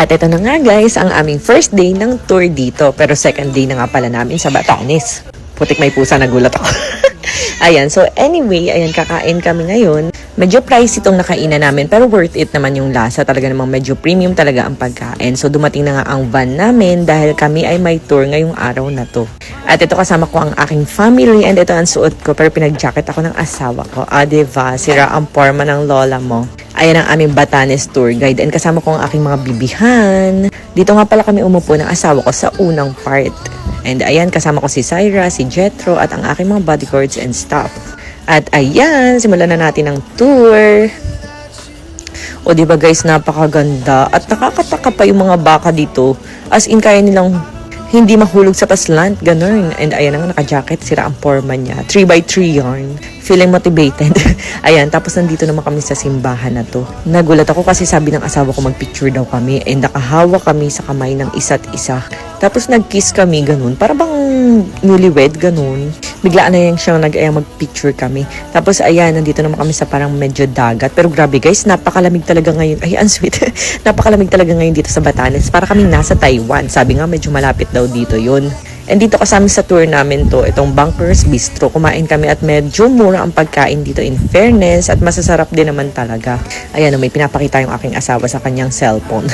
At ito na nga guys, ang aming first day ng tour dito. Pero second day na nga pala namin sa Batanes. Putik may pusa, nagulat ako. Ayan, so anyway, ayan, kakain kami ngayon. Medyo pricey itong nakainan namin, pero worth it naman yung lasa. Talaga namang medyo premium talaga ang pagkain. So dumating na nga ang van namin dahil kami ay may tour ngayong araw na to. At ito kasama ko ang aking family and ito ang suot ko, pero pinag-jacket ako ng asawa ko. Ah, diba? Sira ang forma ng lola mo. Ayan ang aming Batanes tour guide and kasama ko ang aking mga bibihan. Dito nga pala kami umupo ng asawa ko sa unang part. And ayan, kasama ko si Syra, si Jethro at ang aking mga bodyguards and staff. At ayan, simulan na natin ang tour. O diba guys, napakaganda. At nakakataka pa yung mga baka dito. As in, kaya nilang hindi mahulog sa paslant, ganun. And ayan ang naka-jacket, sira ang forma niya. 3x3 yarn. Feeling motivated. Ayan, tapos nandito naman kami sa simbahan na to. Nagulat ako kasi sabi ng asawa ko magpicture daw kami. And nakahawak kami sa kamay ng isa't isa. Tapos nag-kiss kami, ganun. Para bang newlywed, ganun. Biglaan na yung siyang magpicture kami. Tapos ayan, nandito naman kami sa parang medyo dagat. Pero grabe guys, napakalamig talaga ngayon. Ay, ang sweet. Napakalamig talaga ngayon dito sa Batanes. Para kaming nasa Taiwan. Sabi nga, medyo malapit daw dito yun. And dito kasama sa tour namin to, itong Bunkers Bistro. Kumain kami at medyo mura ang pagkain dito in fairness at masasarap din naman talaga. Ayan, may pinapakita yung aking asawa sa kanyang cellphone.